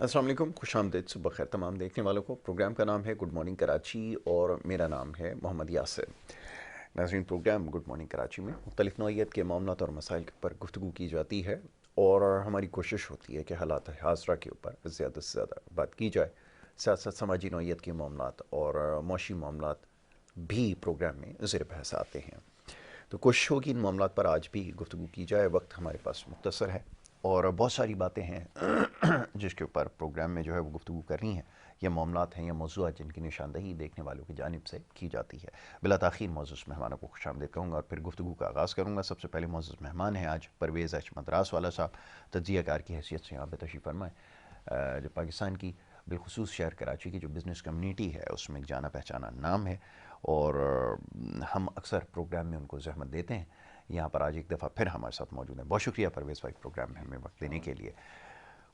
अस्सलाम वालेकुम, खुशामदीद, सुबह खैर तमाम देखने वालों को। प्रोग्राम का नाम है गुड मॉर्निंग कराची और मेरा नाम है मोहम्मद यासिर। नाज़रीन, प्रोग्राम गुड मॉर्निंग कराची में मुख्तलिफ़ नौइयत के मामलात और मसाइल पर गुफ्तगू की जाती है और हमारी कोशिश होती है कि हालात हाज़रा के ऊपर ज़्यादा से ज़्यादा बात की जाए। साथ साथ समाजी नौइयत के मामलात और मौशी मामलात भी प्रोग्राम में ज़ेर बहस आते हैं। तो कोशिश होगी इन मामलात पर आज भी गुफ्तगू की जाए। वक्त हमारे पास मुख्तसर है और बहुत सारी बातें हैं जिसके ऊपर प्रोग्राम में जो है वो गुफ्तगू करनी है। ये मामलात हैं या मौज़ूआत जिनकी निशानदही देखने वालों की जानिब से की जाती है। बिला ताख़ीर मौजूद मेहमानों को खुशामदीद कहूँगा और फिर गुफ्तगू का आगाज़ करूँगा। सबसे पहले मौजूद मेहमान हैं आज परवेज़ एच मद्रास वाला साहब, तज्ज़ियाकार की हैसियत से यहाँ पर तशरीफ़ फरमाएँ। जो पाकिस्तान की बिलखुसूस शहर कराची की जो बिज़नेस कम्युनिटी है उसमें एक जाना पहचाना नाम है और हम अक्सर प्रोग्राम में उनको ज़हमत देते हैं। यहाँ पर आज एक दफ़ा फिर हमारे साथ मौजूद हैं। बहुत शुक्रिया परवेज़ भाई प्रोग्राम में हमें वक्त देने के लिए।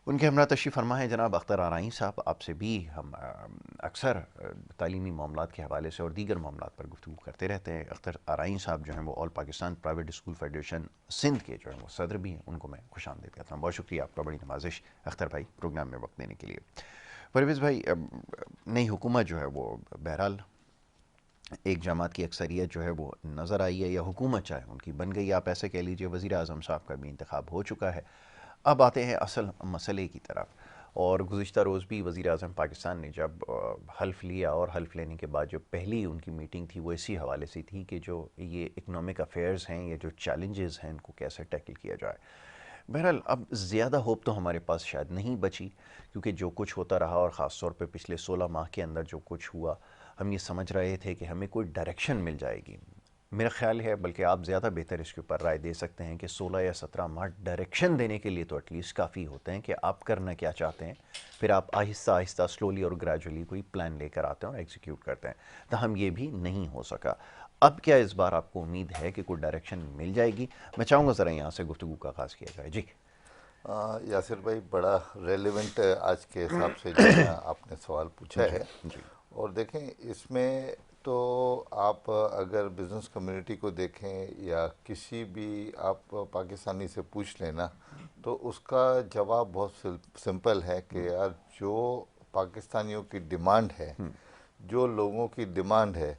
उनके हमरा तशरीफ़ फरमा है जनाब अख्तर आरई साहब। आपसे भी हम अक्सर तालीमी मामलात के हवाले से और दीगर मामलात पर गुफ्तगू करते रहते हैं। अख्तर आरई साहब जो हैं वो all Pakistan private school federation Sindh के जो हैं वो सदर भी हैं। उनको मैं खुशामदीद कहता हूँ। बहुत शुक्रिया आपका, बड़ी नवाजिश अख्तर भाई प्रोग्राम में वक्त देने के लिए। परवेज़ भाई, नई हुकूमत जो है वो बहरहाल एक जमात की अक्सरियत जो है वो नज़र आई है या हुकूमत चाहे उनकी बन गई, आप ऐसे कह लीजिए। वज़ीर आज़म साहब का भी इंतखाब हो चुका है। अब आते हैं असल मसले की तरफ। और गुज़िश्ता रोज़ भी वज़ीर आज़म पाकिस्तान ने जब हल्फ़ लिया और हल्फ़ लेने के बाद जो पहली उनकी मीटिंग थी वो इसी हवाले से थी कि जो ये इकनॉमिक अफेयर्स हैं, ये जो चैलेंजेस हैं, इनको कैसे टैकल किया जाए। बहरहाल अब ज़्यादा होप तो हमारे पास शायद नहीं बची, क्योंकि जो कुछ होता रहा और ख़ास तौर पे पिछले 16 माह के अंदर जो कुछ हुआ, हम ये समझ रहे थे कि हमें कोई डायरेक्शन मिल जाएगी। मेरा ख़्याल है, बल्कि आप ज़्यादा बेहतर इसके ऊपर राय दे सकते हैं, कि 16 या 17 माह डायरेक्शन देने के लिए तो एटलीस्ट काफ़ी होते हैं कि आप करना क्या चाहते हैं। फिर आप आहिस्ता आहिस्ता स्लोली और ग्रेजुअली कोई प्लान लेकर आते हैं और एग्जीक्यूट करते हैं। तो हम ये भी नहीं हो सका। अब क्या इस बार आपको उम्मीद है कि कोई डायरेक्शन मिल जाएगी? मैं चाहूँगा ज़रा यहाँ से गुफ्तगू का आगाज़ किया जाए। जी। यासिर भाई, बड़ा रेलेवेंट आज के हिसाब से जो है ना आपने सवाल पूछा जी। है। जी। और देखें, इसमें तो आप अगर बिज़नेस कम्युनिटी को देखें या किसी भी आप पाकिस्तानी से पूछ लेना, तो उसका जवाब बहुत सिंपल है कि यार, जो पाकिस्तानियों की डिमांड है, जो लोगों की डिमांड है,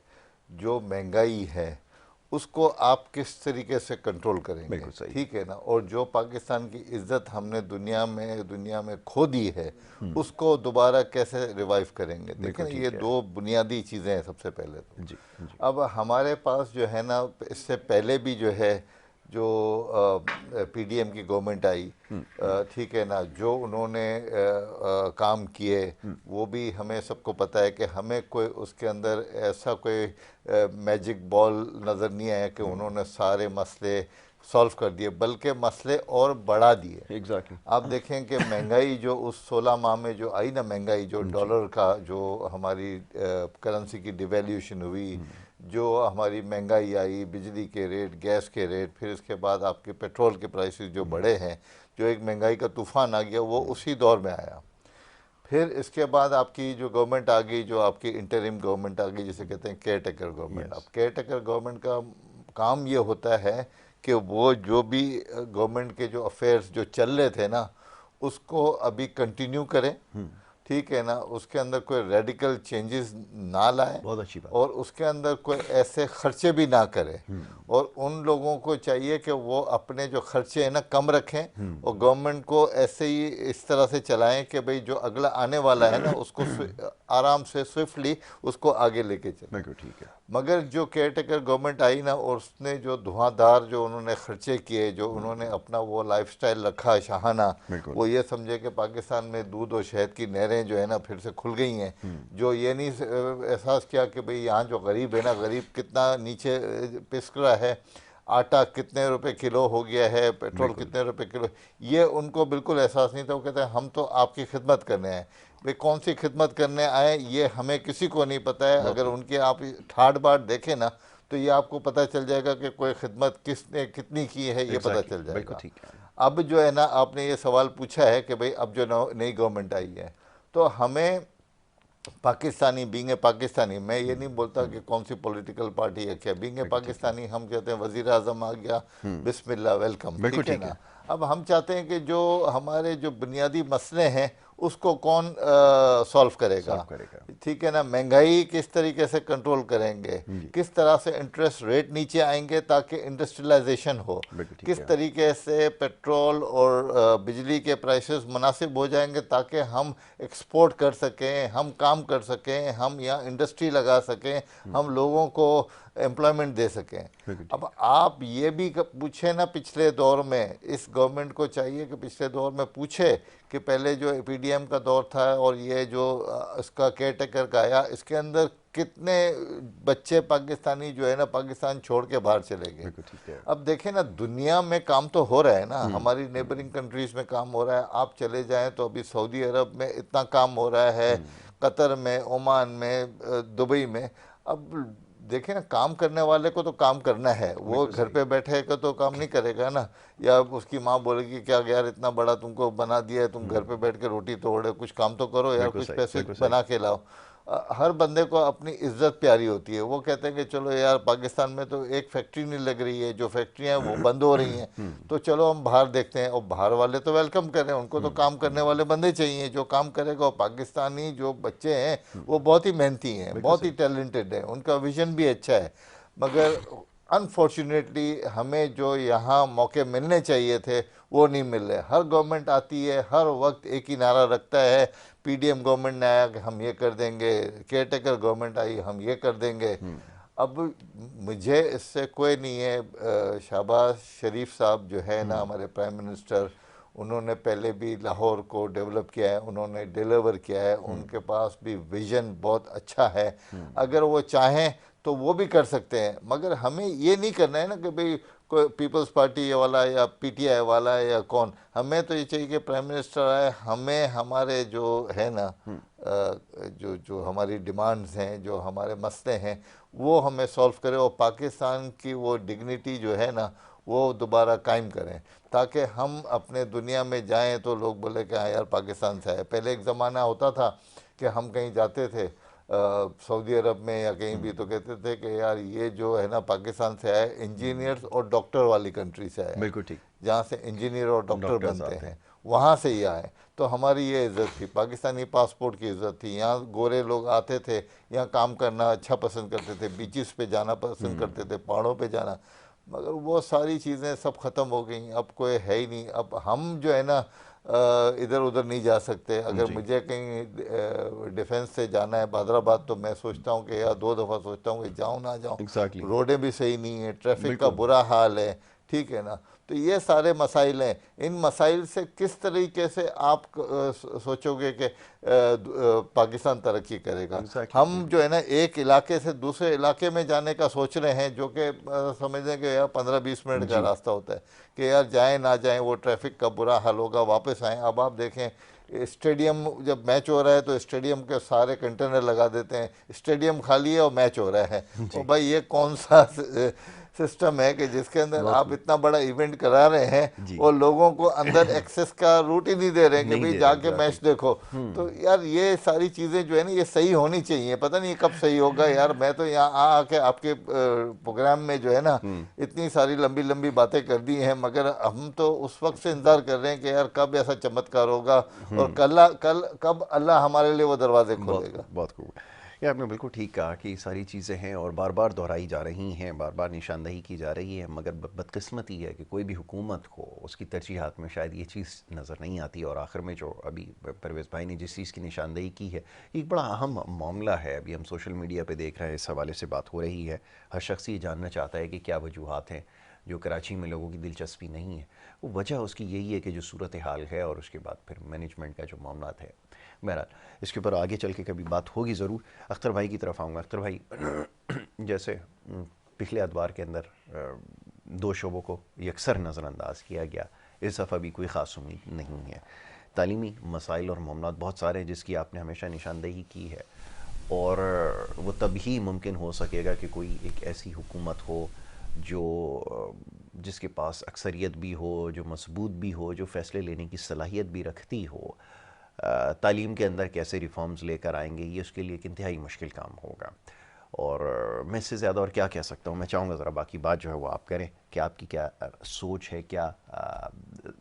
जो महंगाई है, उसको आप किस तरीके से कंट्रोल करेंगे। बिल्कुल सही। ठीक है ना। और जो पाकिस्तान की इज्जत हमने दुनिया में खो दी है, उसको दोबारा कैसे रिवाइव करेंगे। देखें बिल्कुल ना, ये ठीक है। दो बुनियादी चीज़ें हैं सबसे पहले तो। जी। जी। अब हमारे पास जो है ना, इससे पहले भी जो है, जो पीडीएम की गवर्नमेंट आई, ठीक है ना, जो उन्होंने काम किए, वो भी हमें सबको पता है कि हमें कोई उसके अंदर ऐसा कोई मैजिक बॉल नज़र नहीं आया कि उन्होंने सारे मसले सॉल्व कर दिए, बल्कि मसले और बढ़ा दिए। एग्जैक्टली। आप देखें कि महंगाई जो उस 16 माह में जो आई ना, महंगाई जो जी। डॉलर का, जो हमारी करेंसी की डिवेल्यूशन हुई, जो हमारी महंगाई आई, बिजली के रेट, गैस के रेट, फिर इसके बाद आपके पेट्रोल के प्राइसेस जो बढ़े हैं, जो एक महंगाई का तूफ़ान आ गया, वो उसी दौर में आया। फिर इसके बाद आपकी जो गवर्नमेंट आ गई, जो आपकी इंटरिम गवर्नमेंट आ गई, जिसे कहते हैं केयर टेकर गवर्नमेंट। अब यस। केयर टेकर गवर्नमेंट का काम ये होता है कि वो जो भी गवर्नमेंट के जो अफेयर्स जो चल रहे थे ना, उसको अभी कंटिन्यू करें। ठीक है ना, उसके अंदर कोई रेडिकल चेंजेस ना लाए, बहुत अच्छी बात और उसके अंदर कोई ऐसे खर्चे भी ना करें। है। और उन लोगों को चाहिए कि वो अपने जो खर्चे हैं ना कम रखें, और गवर्नमेंट को ऐसे ही इस तरह से चलाएं कि भाई जो अगला आने वाला है ना, उसको आराम से स्विफ्टली उसको आगे लेके चलें। बिल्कुल ठीक है। मगर जो केयर टेकर गवर्नमेंट आई ना, और उसने जो धुआंधार जो उन्होंने खर्चे किए, जो उन्होंने अपना वो लाइफस्टाइल रखा शाहाना, बिल्कुल। वो ये समझे कि पाकिस्तान में दूध और शहद की नहरें जो है ना फिर से खुल गई हैं। जो ये नहीं एहसास किया कि भाई यहाँ जो गरीब है ना, गरीब कितना नीचे पिसक रहा है, आटा कितने रुपए किलो हो गया है, पेट्रोल बिल्कुल। कितने रुपए किलो, ये उनको बिल्कुल एहसास नहीं था। वो कहते हैं हम तो आपकी खिदमत करने आए। वे कौन सी खिदमत करने आए ये हमें किसी को नहीं पता है। बहुत अगर अच्छी। उनकी आप ठाट बाट देखें ना, तो ये आपको पता चल जाएगा कि कोई खिदमत किसने कितनी की है, ये पता एग्जैक्टली, चल बिल्कुल जाएगा। ठीक है। अब जो है ना, आपने ये सवाल पूछा है कि भाई अब जो नई गवर्नमेंट आई है, तो हमें पाकिस्तानी, बींग ए पाकिस्तानी, मैं ये नहीं बोलता कि कौन सी पॉलिटिकल पार्टी है क्या, बींग ए बिल्कुल ठीक है। पाकिस्तानी हम कहते हैं वज़ीर आज़म आ गया, बिस्मिल्लाह वेलकम। बिल्कुल ठीक है ठीक ना। है। अब हम चाहते हैं कि जो हमारे जो बुनियादी मसले हैं, उसको कौन सॉल्व करेगा? सॉल्व करेगा। ठीक है ना, महंगाई किस तरीके से कंट्रोल करेंगे, जी किस तरह से इंटरेस्ट रेट नीचे आएंगे ताकि इंडस्ट्रियलाइजेशन हो, बिल्कुल ठीक किस है। तरीके से पेट्रोल और बिजली के प्राइसेस मुनासिब हो जाएंगे ताकि हम एक्सपोर्ट कर सकें, हम काम कर सकें, हम यहाँ इंडस्ट्री लगा सकें, हम लोगों को एम्प्लॉयमेंट दे सकें। बिल्कुल ठीक। अब आप ये भी पूछे ना, पिछले दौर में इस गवर्नमेंट को चाहिए कि पिछले दौर में पूछे कि पहले जो पीडीएम का दौर था और ये जो इसका केयर टेकर का आया, इसके अंदर कितने बच्चे पाकिस्तानी जो है ना पाकिस्तान छोड़ के बाहर चले गए। बिल्कुल ठीक है। अब देखें ना, दुनिया में काम तो हो रहा है ना, हमारी नेबरिंग कंट्रीज में काम हो रहा है। आप चले जाएं तो अभी सऊदी अरब में इतना काम हो रहा है, कतर में, ओमान में, दुबई में। अब देखें ना, काम करने वाले को तो काम करना है, वो बिल्कुल घर सही। पे बैठे का तो काम नहीं करेगा ना। या उसकी माँ बोलेगी क्या यार इतना बड़ा तुमको बना दिया है, तुम घर पे बैठ के रोटी तोड़े, कुछ काम तो करो यार, बिल्कुल कुछ सही। पैसे बिल्कुल सही। बना के लाओ। हर बंदे को अपनी इज्जत प्यारी होती है। वो कहते हैं कि चलो यार पाकिस्तान में तो एक फैक्ट्री नहीं लग रही है, जो फैक्ट्रियां हैं वो बंद हो रही हैं, तो चलो हम बाहर देखते हैं। और बाहर वाले तो वेलकम करें, उनको तो काम करने वाले बंदे चाहिए, जो काम करेगा। और पाकिस्तानी जो बच्चे हैं वो बहुत ही मेहनती हैं, बिल्कुल बहुत ही सही। टैलेंटेड है, उनका विजन भी अच्छा है। मगर अनफॉर्चुनेटली हमें जो यहाँ मौके मिलने चाहिए थे वो नहीं मिल रहे। हर गवर्नमेंट आती है, हर वक्त एक ही नारा रखता है। पीडीएम गवर्नमेंट ने आया कि हम ये कर देंगे, केयर टेकर गवर्नमेंट आई हम ये कर देंगे। अब मुझे इससे कोई नहीं है। शहबाज शरीफ साहब जो है ना हमारे प्राइम मिनिस्टर, उन्होंने पहले भी लाहौर को डेवलप किया है, उन्होंने डिलीवर किया है, उनके पास भी विजन बहुत अच्छा है। अगर वो चाहें तो वो भी कर सकते हैं। मगर हमें ये नहीं करना है ना कि भाई कोई पीपल्स पार्टी वाला या पीटीआई वाला है या कौन। हमें तो ये चाहिए कि प्राइम मिनिस्टर आए, हमें हमारे जो है ना जो जो हमारी डिमांड्स हैं, जो हमारे मसले हैं, वो हमें सॉल्व करे और पाकिस्तान की वो डिग्निटी जो है ना वो दोबारा कायम करें, ताकि हम अपने दुनिया में जाएं तो लोग बोले कि हाँ यार पाकिस्तान से आए। पहले एक ज़माना होता था कि हम कहीं जाते थे सऊदी अरब में या कहीं भी, तो कहते थे कि यार ये जो है ना पाकिस्तान से आए, इंजीनियर्स और डॉक्टर वाली कंट्री से आए, बिल्कुल ठीक। जहाँ से इंजीनियर और डॉक्टर डॉक्टर्स बनते आते हैं, हैं। वहाँ से ही आए। तो हमारी ये इज़्ज़त थी, पाकिस्तानी पासपोर्ट की इज़्ज़त थी। यहाँ गोरे लोग आते थे, यहाँ काम करना अच्छा पसंद करते थे, बीचेस पे जाना पसंद करते थे, पहाड़ों पे जाना। मगर वो सारी चीज़ें सब ख़त्म हो गई, अब कोई है ही नहीं। अब हम जो है ना इधर उधर नहीं जा सकते। अगर जी मुझे कहीं डिफेंस से जाना है हैदराबाद, तो मैं सोचता हूँ कि यार 2 दफ़ा सोचता हूँ कि जाऊँ ना जाऊँ। एग्जैक्टली। रोडें भी सही नहीं है, ट्रैफिक का बिल्कुल। बुरा हाल है, ठीक है ना। तो ये सारे मसाइल हैं। इन मसाइल से किस तरीके से आप सोचोगे कि पाकिस्तान तरक्की करेगा? एग्जैक्टली हम बिल्कुल। जो है ना एक इलाके से दूसरे इलाके में जाने का सोच रहे हैं, जो कि समझ लें कि यार 15-20 मिनट का जी रास्ता होता है, कि यार जाएं ना जाएं वो ट्रैफिक का बुरा हाल होगा, वापस आएँ। अब आप देखें स्टेडियम जब मैच हो रहा है तो स्टेडियम के सारे कंटेनर लगा देते हैं, स्टेडियम खाली है और मैच हो रहा है। और जी। भाई ये कौन सा सिस्टम है कि जिसके अंदर बहुत आप खूब। इतना बड़ा इवेंट करा रहे हैं जी और लोगों को अंदर एक्सेस का रूट ही नहीं दे रहे हैं कि नहीं भाई दे रहे जाके एग्जैक्टली। मैच देखो। तो यार ये सारी चीज़ें जो है ना ये सही होनी चाहिए। पता नहीं कब सही होगा यार। मैं तो यहाँ आ आके आपके प्रोग्राम में जो है ना इतनी सारी लंबी लंबी बातें कर दी हैं, मगर हम तो उस वक्त से इंतजार कर रहे हैं कि यार कब ऐसा चमत्कार होगा और कब अल्लाह हमारे लिए वो दरवाजे बहुत खूब। खोलेगा। बहुत खूब। ये आपने बिल्कुल ठीक कहा कि सारी चीज़ें हैं और बार बार दोहराई जा रही हैं, बार बार निशानदही की जा रही है। मगर बदकिस्मती है कि कोई भी हुकूमत को उसकी तरजीहात में शायद ये चीज़ नज़र नहीं आती। और आखिर में जो अभी परवेज़ भाई ने जिस चीज़ की निशानदही की है, एक बड़ा अहम मामला है। अभी हम सोशल मीडिया पे देख रहे हैं, इस हवाले से बात हो रही है। हर शख्स ये जानना चाहता है कि क्या वजूहात हैं जो कराची में लोगों की दिलचस्पी नहीं है। वो वजह उसकी यही है कि जो सूरत हाल है और उसके बाद फिर मैनेजमेंट का जो मामला है। बहरहाल इसके ऊपर आगे चल के कभी बात होगी ज़रूर। अख्तर भाई की तरफ आऊँगा। अख्तर भाई, जैसे पिछले अदवार के अंदर दो शोबों को यकसर नज़रअंदाज किया गया, इस दफ़ा भी कोई ख़ास उम्मीद नहीं है। तालीमी मसाइल और मामलात बहुत सारे हैं जिसकी आपने हमेशा निशानदेही की है, और वो तभी मुमकिन हो सकेगा कि कोई एक ऐसी हुकूमत हो जो जिसके पास अक्सरियत भी हो, जो मजबूत भी हो, जो फ़ैसले लेने की सलाहियत भी रखती हो। तालीम के अंदर कैसे रिफॉर्म्स लेकर आएंगे, ये उसके लिए एक इंतहाई मुश्किल काम होगा। और मैं इससे ज़्यादा और क्या कह सकता हूँ। मैं चाहूँगा ज़रा बाकी बात जो है वो आप करें कि आपकी क्या सोच है, क्या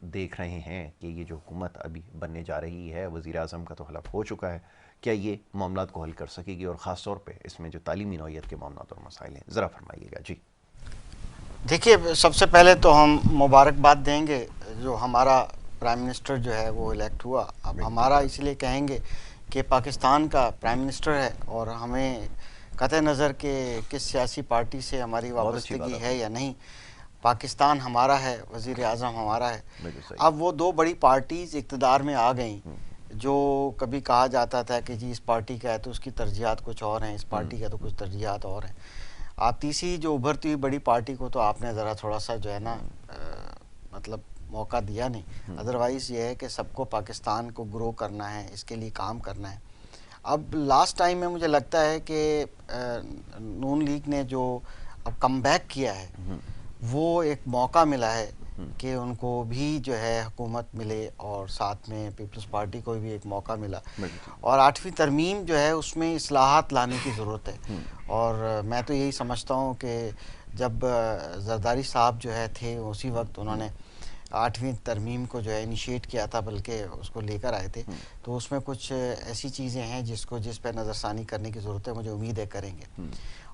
देख रहे हैं कि ये जो हुकूमत अभी बनने जा रही है, वज़ीर आज़म का तो हलफ हो चुका है, क्या ये मामलात को हल कर सकेगी, और ख़ास तौर पे इसमें जो तालीमी नौइयत के मामलात और मसाइल हैं, ज़रा फरमाइएगा जी। देखिए, सबसे पहले तो हम मुबारकबाद देंगे जो हमारा प्राइम मिनिस्टर जो है वो इलेक्ट हुआ। अब हमारा इसलिए कहेंगे कि पाकिस्तान का प्राइम मिनिस्टर है और हमें कतई नज़र के किस सियासी पार्टी से हमारी वाबस्तगी है या नहीं, पाकिस्तान हमारा है, वज़ीर आज़म हमारा है। अब वो दो बड़ी पार्टीज़ इक़्तिदार में आ गई, जो कभी कहा जाता था कि जी इस पार्टी का है तो उसकी तरजीहात कुछ और हैं, इस पार्टी का तो कुछ तरजीहात और हैं। आप तीसरी जो उभरती हुई बड़ी पार्टी को तो आपने ज़रा थोड़ा सा जो है ना मतलब मौका दिया नहीं। अदरवाइज़ ये है कि सबको पाकिस्तान को ग्रो करना है, इसके लिए काम करना है। अब लास्ट टाइम में मुझे लगता है कि नून लीग ने जो अब कम बैक किया है, वो एक मौका मिला है कि उनको भी जो है हुकूमत मिले, और साथ में पीपल्स पार्टी को भी एक मौका मिला। और 8वीं तरमीम जो है उसमें इस्लाहात लाने की ज़रूरत है। और मैं तो यही समझता हूँ कि जब जरदारी साहब जो है थे उसी वक्त उन्होंने 8वीं तरमीम को जो है इनिशिएट किया था, बल्कि उसको लेकर आए थे, तो उसमें कुछ ऐसी चीज़ें हैं जिस पर नज़रसानी करने की ज़रूरत है। मुझे उम्मीद है करेंगे।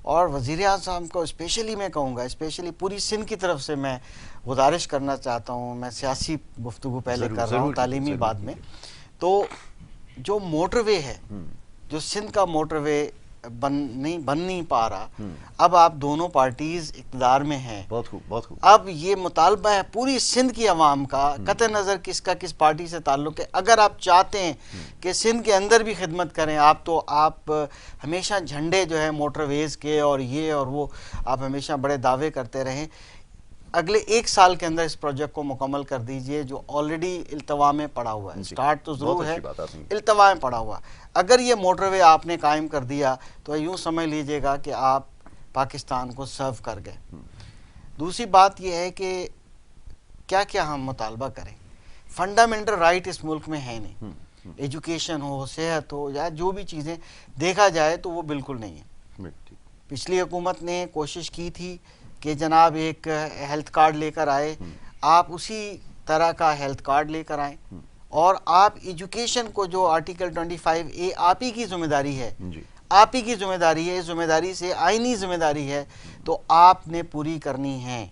और वज़ीर आज़म को स्पेशली मैं कहूँगा, स्पेशली पूरी सिंध की तरफ से मैं गुजारिश करना चाहता हूँ। मैं सियासी गुफ्तगू पहले कर रहा हूँ, तालीमी बाद में। तो जो मोटरवे है, जो सिंध का मोटरवे बन नहीं पा रहा, अब आप दोनों पार्टीज इक़्तिदार में हैं। बहुत खूब, बहुत खूब। अब ये मुतालबा है पूरी सिंध की आवाम का, कतई नज़र किसका किस पार्टी से ताल्लुक़ है। अगर आप चाहते हैं कि सिंध के अंदर भी खिदमत करें आप, तो आप हमेशा झंडे जो है मोटरवेज़ के और ये और वो आप हमेशा बड़े दावे करते रहें। अगले 1 साल के अंदर इस प्रोजेक्ट को मुकम्मल कर दीजिए, जो ऑलरेडी इल्तवा में पड़ा हुआ है। स्टार्ट तो ज़रूर है, इल्तवा में पड़ा हुआ। अगर ये मोटरवे आपने कायम कर दिया तो यूँ समझ लीजिएगा कि आप पाकिस्तान को सर्व कर गए। दूसरी बात यह है कि क्या क्या हम मुतालबा करें। फंडामेंटल राइट इस मुल्क में है नहीं, एजुकेशन हो, सेहत हो, या जो भी चीज़ें देखा जाए तो वो बिल्कुल नहीं है। पिछली हुकूमत ने कोशिश की थी कि जनाब एक हेल्थ कार्ड लेकर आए, आप उसी तरह का हेल्थ कार्ड लेकर आएँ, और आप एजुकेशन को, जो आर्टिकल 25A आप ही की जिम्मेदारी है, आप ही की जिम्मेदारी है, इस जिम्मेदारी से आईनी जिम्मेदारी है, तो आपने पूरी करनी है।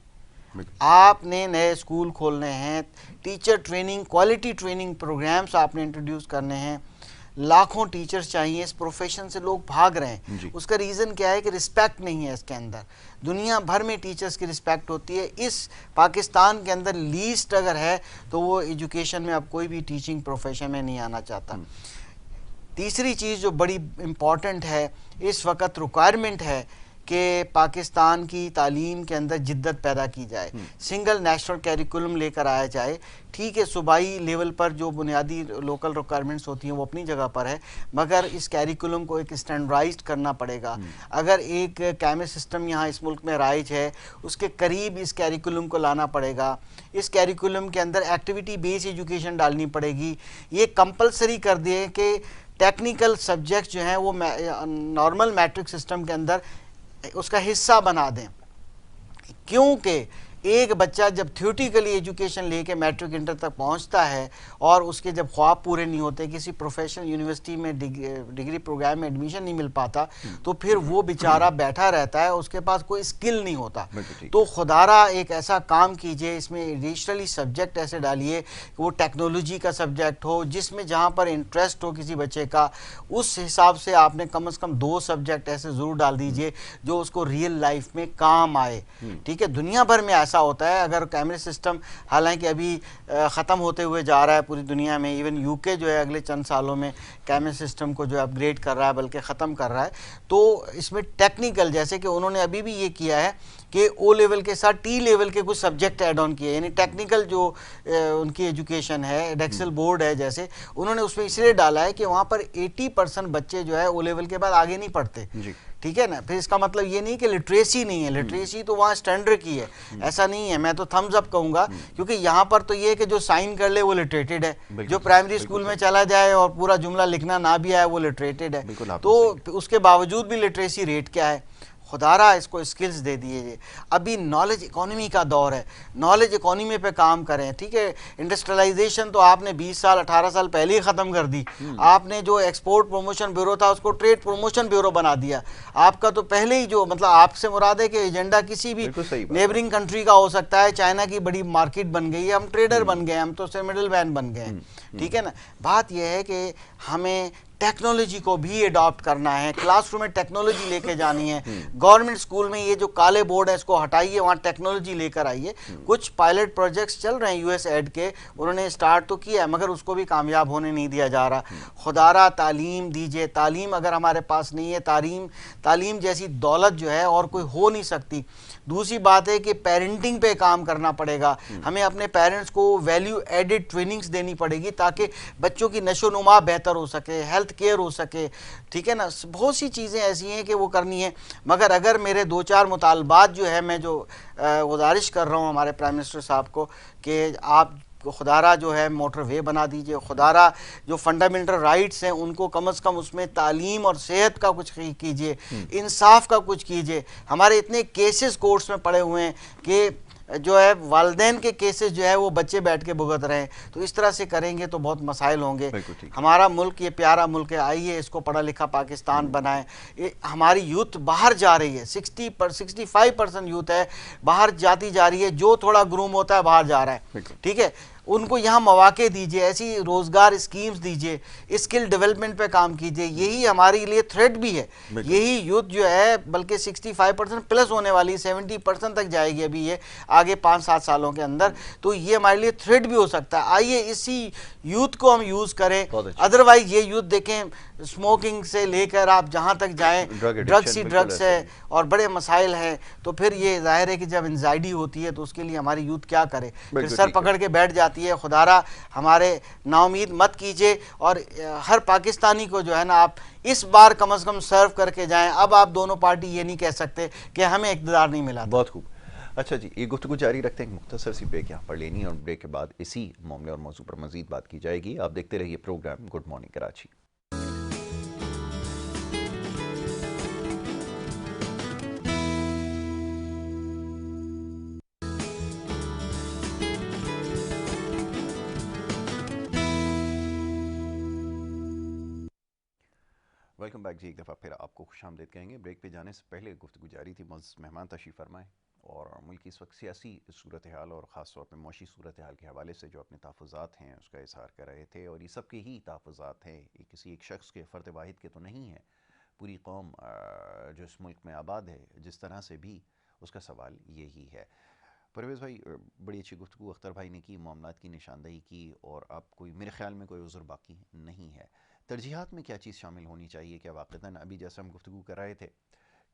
आपने नए स्कूल खोलने हैं, teacher training, quality training programmes आपने इंट्रोड्यूस करने हैं। लाखों टीचर्स चाहिए, इस प्रोफेशन से लोग भाग रहे हैं। उसका रीज़न क्या है कि रिस्पेक्ट नहीं है इसके अंदर। दुनिया भर में टीचर्स की रिस्पेक्ट होती है, इस पाकिस्तान के अंदर लीस्ट अगर है तो वो एजुकेशन में अब कोई भी टीचिंग प्रोफेशन में नहीं आना चाहता। तीसरी चीज़ जो बड़ी इम्पॉर्टेंट है, इस वक्त रिक्वायरमेंट है कि पाकिस्तान की तालीम के अंदर जिद्दत पैदा की जाए, सिंगल नेशनल कैरिकुलम लेकर आया जाए। ठीक है, सूबाई लेवल पर जो बुनियादी लोकल रिक्वायरमेंट्स होती हैं वो अपनी जगह पर है, मगर इस कैरिकुलम को एक स्टैंडर्डाइज्ड करना पड़ेगा। अगर एक कैमरे सिस्टम यहाँ इस मुल्क में राइज है, उसके करीब इस कैरिकुलम को लाना पड़ेगा। इस कैरिकुलम के अंदर एक्टिविटी बेस्ड एजुकेशन डालनी पड़ेगी। ये कंपलसरी कर दिए कि टेक्निकल सब्जेक्ट्स जो हैं वो नॉर्मल मैट्रिक सिस्टम के अंदर उसका हिस्सा बना दें, क्योंकि एक बच्चा जब थ्योरेटिकली एजुकेशन लेके मैट्रिक इंटर तक पहुंचता है और उसके जब ख्वाब पूरे नहीं होते, किसी प्रोफेशनल यूनिवर्सिटी में डिग्री प्रोग्राम में एडमिशन नहीं मिल पाता, तो फिर वो बेचारा बैठा रहता है, उसके पास कोई स्किल नहीं होता। तो खुदारा एक ऐसा काम कीजिए, इसमें एडिशनली सब्जेक्ट ऐसे डालिए कि वो टेक्नोलॉजी का सब्जेक्ट हो, जिसमें जहाँ पर इंटरेस्ट हो किसी बच्चे का, उस हिसाब से आपने कम से कम 2 सब्जेक्ट ऐसे ज़रूर डाल दीजिए जो उसको रियल लाइफ में काम आए। ठीक है, दुनिया भर में ऐसा होता है। अगर कैमरे सिस्टम हालांकि अभी ख़त्म होते हुए जा रहा है पूरी दुनिया में, इवन यूके जो है अगले चंद सालों में कैमरे सिस्टम को जो अपग्रेड कर रहा है, बल्कि ख़त्म कर रहा है, तो इसमें टेक्निकल, जैसे कि उन्होंने अभी भी ये किया है कि O लेवल के साथ T लेवल के कुछ सब्जेक्ट ऐड ऑन किए, यानी टेक्निकल जो उनकी एजुकेशन है, एडेक्सल बोर्ड है, जैसे उन्होंने उसमें इसलिए डाला है कि वहाँ पर 80% बच्चे जो है O लेवल के बाद आगे नहीं पढ़ते। ठीक है ना। फिर इसका मतलब ये नहीं कि लिटरेसी नहीं है, लिटरेसी तो वहाँ स्टैंडर्ड की है, ऐसा नहीं है। मैं तो थम्स अप कहूँगा, क्योंकि यहाँ पर तो ये है कि जो साइन कर ले वो लिटरेटेड है, जो प्राइमरी स्कूल में चला जाए और पूरा जुमला लिखना ना भी आए वो लिटरेटेड है। तो उसके बावजूद भी लिटरेसी रेट क्या है? खुदारा इसको स्किल्स दे दीजिए। अभी नॉलेज इकोनॉमी का दौर है, नॉलेज इकोनॉमी पे काम करें, ठीक है। इंडस्ट्रियलाइजेशन तो आपने 20 साल 18 साल पहले ही ख़त्म कर दी। आपने जो एक्सपोर्ट प्रमोशन ब्यूरो था उसको ट्रेड प्रमोशन ब्यूरो बना दिया। आपका तो पहले ही जो मतलब आपसे मुराद है कि एजेंडा किसी भी नेबरिंग कंट्री का हो सकता है। चाइना की बड़ी मार्केट बन गई है, हम ट्रेडर बन गए, हम तो मिडिल मैन बन गए, ठीक है ना। बात यह है कि हमें टेक्नोलॉजी को भी अडॉप्ट करना है, क्लासरूम में टेक्नोलॉजी लेके जानी है। गवर्नमेंट स्कूल में ये जो काले बोर्ड है इसको हटाइए, वहाँ टेक्नोलॉजी लेकर आइए। कुछ पायलट प्रोजेक्ट्स चल रहे हैं यूएसएड के, उन्होंने स्टार्ट तो किया है मगर उसको भी कामयाब होने नहीं दिया जा रहा। खुदारा तालीम दीजिए, तालीम अगर हमारे पास नहीं है, तालीम जैसी दौलत जो है और कोई हो नहीं सकती। दूसरी बात है कि पेरेंटिंग पे काम करना पड़ेगा, हमें अपने पेरेंट्स को वैल्यू एडिड ट्रेनिंग्स देनी पड़ेगी ताकि बच्चों की नशोनुमा बेहतर हो सके, हेल्थ केयर हो सके, ठीक है ना। बहुत सी चीज़ें ऐसी हैं कि वो करनी है। मगर अगर मेरे 2-4 मुतालबात जो है, मैं जो गुजारिश कर रहा हूँ हमारे प्राइम मिनिस्टर साहब को कि आप खुदारा जो है मोटरवे बना दीजिए, खुदारा जो फंडामेंटल राइट्स हैं उनको कम से कम उसमें तालीम और सेहत का कुछ कीजिए, इंसाफ का कुछ कीजिए। हमारे इतने केसेस कोर्ट्स में पड़े हुए हैं कि जो है वालिदैन के केसेस जो है वो बच्चे बैठ के भुगत रहे हैं। तो इस तरह से करेंगे तो बहुत मसाइल होंगे। हमारा मुल्क ये प्यारा मुल्क है, आइए इसको पढ़ा लिखा पाकिस्तान बनाएं। हमारी यूथ बाहर जा रही है, 65% यूथ है बाहर जाती जा रही है, जो थोड़ा ग्रूम होता है बाहर जा रहा है, ठीक है। उनको यहाँ मौके दीजिए, ऐसी रोज़गार स्कीम्स दीजिए, स्किल डेवलपमेंट पे काम कीजिए। यही हमारे लिए थ्रेट भी है। यही यूथ जो है बल्कि 65% प्लस होने वाली, 70% तक जाएगी अभी ये आगे 5-7 सालों के अंदर। तो ये हमारे लिए थ्रेट भी हो सकता है। आइए इसी यूथ को हम यूज़ करें। अदरवाइज ये यूथ देखें, स्मोकिंग से लेकर आप जहाँ तक जाएँ, ड्रग्स ही ड्रग्स है और बड़े मसाइल हैं। तो फिर ये जाहिर है कि जब एंजाइटी होती है तो उसके लिए हमारी यूथ क्या करे, फिर सर पकड़ के बैठ जाती है। खुदारा हमारे नाउमीद मत कीजिए और हर पाकिस्तानी को जो है ना आप इस बार कम से कम सर्व करके जाएं। अब आप दोनों पार्टी ये नहीं कह सकते कि हमें इक़्तिदार नहीं मिला। बहुत खूब। अच्छा जी, ये गुफ्तगू जारी रखते हैं, एक मुख्तसर सी ब्रेक यहाँ पर लेनी है और ब्रेक के बाद इसी मामले और मौजू पर मजीद बात की जाएगी। आप देखते रहिए programme good morning Karachi. Welcome back जी, एक दफ़ा फिर आपको खुशामदीद कहेंगे। ब्रेक पे जाने से पहले गुफ्तगू जारी थी, मेहमान तशरीफ़ फरमाएँ और मुल्क की इस वक्त सियासी सूरत हाल और ख़ास तौर पर मौशी सूरत हाल के हवाले से जो अपने तहफ़्फ़ुज़ात हैं उसका इज़हार कर रहे थे। और ये सब के ही तहफ़्फ़ुज़ात हैं, ये किसी एक शख्स के, फ़र्द वाहिद के तो नहीं है। पूरी कौम जो इस मुल्क में आबाद है जिस तरह से भी, उसका सवाल यही है। परवेज़ भाई, बड़ी अच्छी गुफ्तगू अख्तर भाई ने की, मामलात की निशानदही की और अब कोई मेरे ख़्याल में कोई उज़्र बाकी नहीं है। तरजीहात में क्या चीज़ शामिल होनी चाहिए? क्या वाक़तन अभी जैसे हम गुफ्तगू कर रहे थे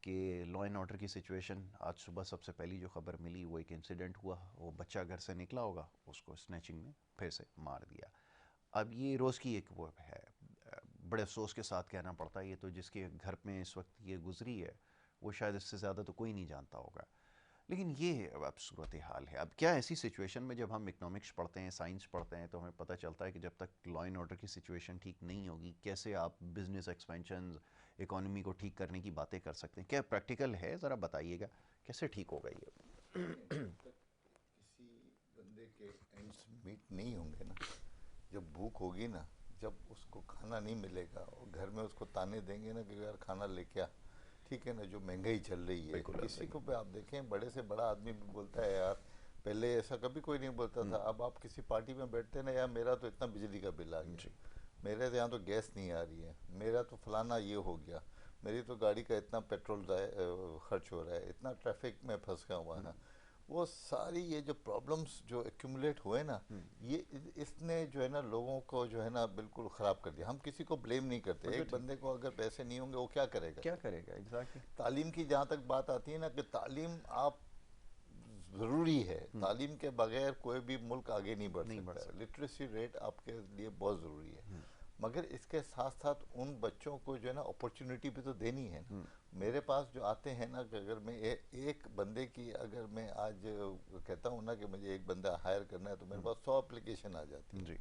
कि लॉ एंड ऑर्डर की सिचुएशन, आज सुबह सबसे पहली जो ख़बर मिली वो एक इंसिडेंट हुआ, वो बच्चा घर से निकला होगा, उसको स्नैचिंग में फिर से मार दिया। अब ये रोज़ की एक वो है, बड़े अफसोस के साथ कहना पड़ता है, ये तो जिसके घर में इस वक्त ये गुजरी है वो शायद इससे ज़्यादा तो कोई नहीं जानता होगा। लेकिन ये अब सूरत हाल है। अब क्या ऐसी सिचुएशन में जब हम इकनॉमिक्स पढ़ते हैं, साइंस पढ़ते हैं, तो हमें पता चलता है कि जब तक लॉ एंड ऑर्डर की सिचुएशन ठीक नहीं होगी, कैसे आप बिजनेस एक्सपेंशन, इकोनॉमी को ठीक करने की बातें कर सकते हैं? क्या प्रैक्टिकल है? ज़रा बताइएगा कैसे ठीक होगा ये। किसी बंदे के एंड्स मीट नहीं होंगे ना, जब भूख होगी ना, जब उसको खाना नहीं मिलेगा और घर में उसको ताने देंगे ना कि यार खाना लेके आ, ठीक है ना, जो महंगाई चल रही है, किसी को पे आप देखें, बड़े से बड़ा आदमी भी बोलता है यार, पहले ऐसा कभी कोई नहीं बोलता था। अब आप किसी पार्टी में बैठते ना, यार मेरा तो इतना बिजली का बिल आ गया, मेरे तो यहाँ तो गैस नहीं आ रही है, मेरा तो फलाना ये हो गया, मेरी तो गाड़ी का इतना पेट्रोल खर्च हो रहा है, इतना ट्रैफिक में फंस गया हुआ है। वो सारी ये जो प्रॉब्लम्स जो एक्यूमुलेट हुए ना, ये इसने जो है ना लोगों को जो है ना बिल्कुल ख़राब कर दिया। हम किसी को ब्लेम नहीं करते, एक बंदे को अगर पैसे नहीं होंगे वो क्या करेगा एग्जैक्टली। तालीम की जहाँ तक बात आती है ना, कि तालीम आप ज़रूरी है, तालीम के बगैर कोई भी मुल्क आगे नहीं बढ़ सकता। लिटरेसी रेट आपके लिए बहुत ज़रूरी है। मगर इसके साथ साथ उन बच्चों को जो है ना अपॉर्चुनिटी भी तो देनी है ना। मेरे पास जो आते हैं ना कि अगर मैं एक बंदे की अगर मैं आज कहता हूँ ना कि मुझे एक बंदा हायर करना है तो मेरे पास 100 एप्लीकेशन आ जाती है जी।